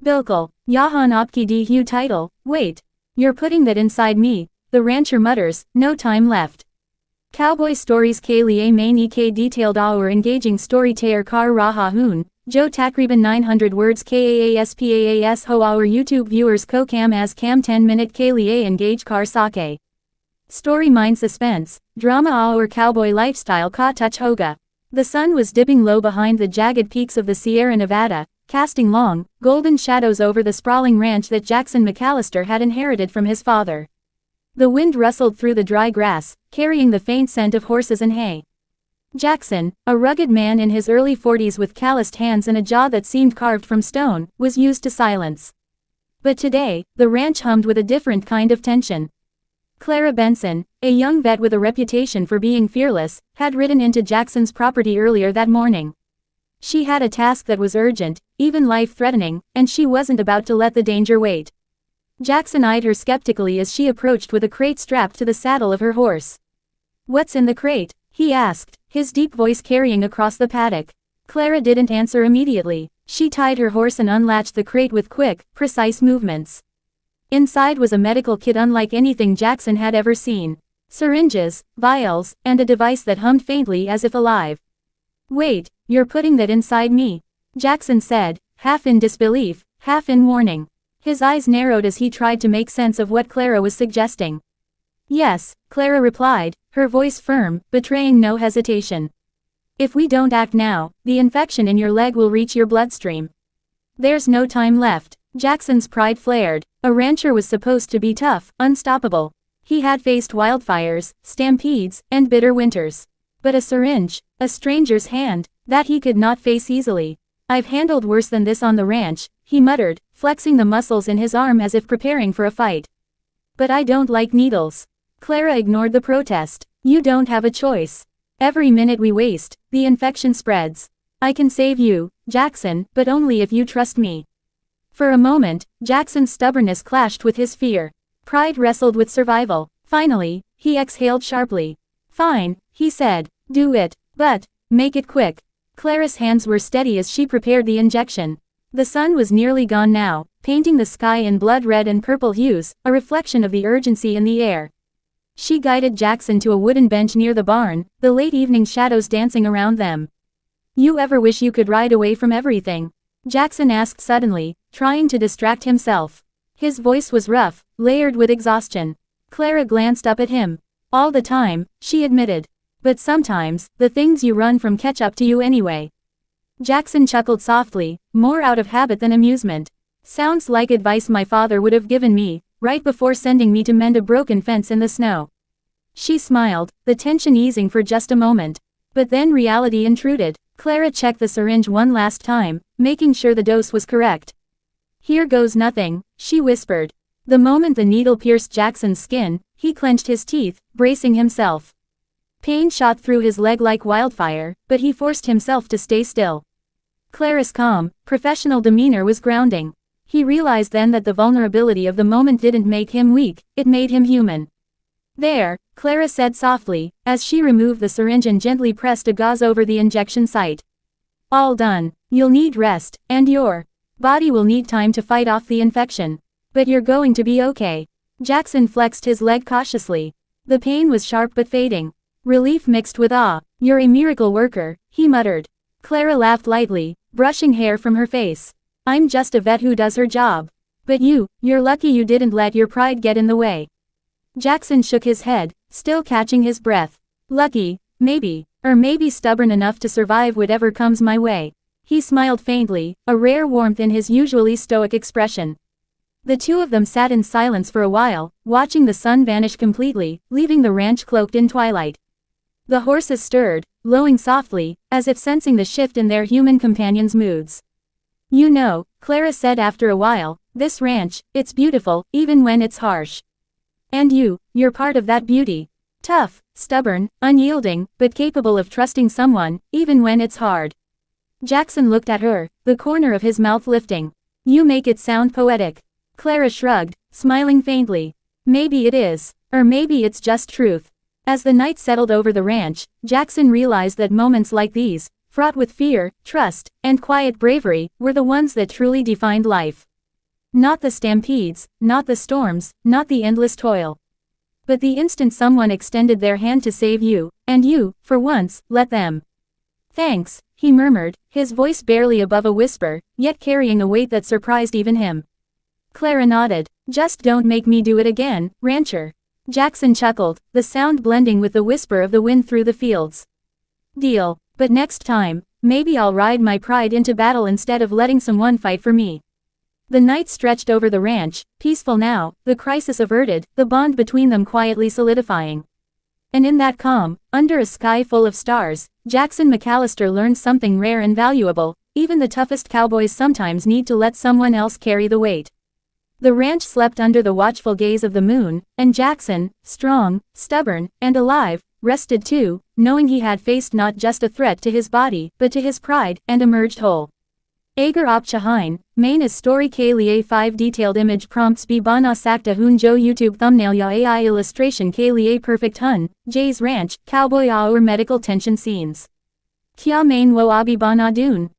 Bilkul, Yahan Opki di Hu title, wait. You're putting that inside me, the rancher mutters, no time left. Cowboy stories ke liye main ek detailed aur engaging story tayar kar raha hoon, jo takriban 900 words kaaspaas ho our YouTube viewers ko kam as kam 10-minute ke liye engage kar sake. Story mind suspense, drama aur cowboy lifestyle ka touch hoga. The sun was dipping low behind the jagged peaks of the Sierra Nevada, casting long, golden shadows over the sprawling ranch that Jackson McAllister had inherited from his father. The wind rustled through the dry grass, carrying the faint scent of horses and hay. Jackson, a rugged man in his early 40s with calloused hands and a jaw that seemed carved from stone, was used to silence. But today, the ranch hummed with a different kind of tension. Clara Benson, a young vet with a reputation for being fearless, had ridden into Jackson's property earlier that morning. She had a task that was urgent, even life-threatening, and she wasn't about to let the danger wait. Jackson eyed her skeptically as she approached with a crate strapped to the saddle of her horse. "What's in the crate?" he asked, his deep voice carrying across the paddock. Clara didn't answer immediately. She tied her horse and unlatched the crate with quick, precise movements. Inside was a medical kit unlike anything Jackson had ever seen. Syringes, vials, and a device that hummed faintly as if alive. "Wait, you're putting that inside me?" Jackson said, half in disbelief, half in warning. His eyes narrowed as he tried to make sense of what Clara was suggesting. "Yes," Clara replied, her voice firm, betraying no hesitation. "If we don't act now, the infection in your leg will reach your bloodstream." "There's no time left." Jackson's pride flared. A rancher was supposed to be tough, unstoppable. He had faced wildfires, stampedes, and bitter winters. But a syringe, a stranger's hand, that he could not face easily. "I've handled worse than this on the ranch," he muttered, flexing the muscles in his arm as if preparing for a fight. "But I don't like needles." Clara ignored the protest. "You don't have a choice. Every minute we waste, the infection spreads. I can save you, Jackson, but only if you trust me." For a moment, Jackson's stubbornness clashed with his fear. Pride wrestled with survival. Finally, he exhaled sharply. "Fine," he said. "Do it, but make it quick." Clara's hands were steady as she prepared the injection. The sun was nearly gone now, painting the sky in blood red and purple hues, a reflection of the urgency in the air. She guided Jackson to a wooden bench near the barn, the late evening shadows dancing around them. "You ever wish you could ride away from everything?" Jackson asked suddenly, trying to distract himself. His voice was rough, layered with exhaustion. Clara glanced up at him. "All the time," she admitted. "But sometimes, the things you run from catch up to you anyway." Jackson chuckled softly, more out of habit than amusement. "Sounds like advice my father would have given me, right before sending me to mend a broken fence in the snow." She smiled, the tension easing for just a moment. But then reality intruded. Clara checked the syringe one last time, making sure the dose was correct. "Here goes nothing," she whispered. The moment the needle pierced Jackson's skin, he clenched his teeth, bracing himself. Pain shot through his leg like wildfire, but he forced himself to stay still. Clara's calm, professional demeanor was grounding. He realized then that the vulnerability of the moment didn't make him weak, it made him human. "There," Clara said softly, as she removed the syringe and gently pressed a gauze over the injection site. "All done. You'll need rest, and your body will need time to fight off the infection. But you're going to be okay." Jackson flexed his leg cautiously. The pain was sharp but fading. Relief mixed with awe. "You're a miracle worker," he muttered. Clara laughed lightly, brushing hair from her face. "I'm just a vet who does her job. But you're lucky you didn't let your pride get in the way." Jackson shook his head, still catching his breath. "Lucky, maybe. Or maybe stubborn enough to survive whatever comes my way." He smiled faintly, a rare warmth in his usually stoic expression. The two of them sat in silence for a while, watching the sun vanish completely, leaving the ranch cloaked in twilight. The horses stirred, lowing softly, as if sensing the shift in their human companions' moods. "You know," Clara said after a while, "this ranch, it's beautiful, even when it's harsh. And you're part of that beauty. Tough, stubborn, unyielding, but capable of trusting someone, even when it's hard." Jackson looked at her, the corner of his mouth lifting. "You make it sound poetic." Clara shrugged, smiling faintly. "Maybe it is. Or maybe it's just truth." As the night settled over the ranch, Jackson realized that moments like these, fraught with fear, trust, and quiet bravery, were the ones that truly defined life. Not the stampedes, not the storms, not the endless toil. But the instant someone extended their hand to save you, and you, for once, let them. Thanks, he murmured, his voice barely above a whisper, yet carrying a weight that surprised even him. Clara nodded. Just don't make me do it again, rancher. Jackson chuckled, the sound blending with the whisper of the wind through the fields. Deal, but next time, maybe I'll ride my pride into battle instead of letting someone fight for me. The night stretched over the ranch, peaceful now, the crisis averted, the bond between them quietly solidifying. And in that calm, under a sky full of stars, Jackson McAllister learned something rare and valuable: even the toughest cowboys sometimes need to let someone else carry the weight. The ranch slept under the watchful gaze of the moon, and Jackson, strong, stubborn, and alive, rested too, knowing he had faced not just a threat to his body, but to his pride, and emerged whole. Agar op Chahain, main is story Kalia 5 detailed image prompts B Bana Sakta Hun Jo YouTube thumbnail ya AI illustration Kalia perfect Hun, Jay's ranch, cowboy or medical tension scenes. Kya main wo abi bana dun.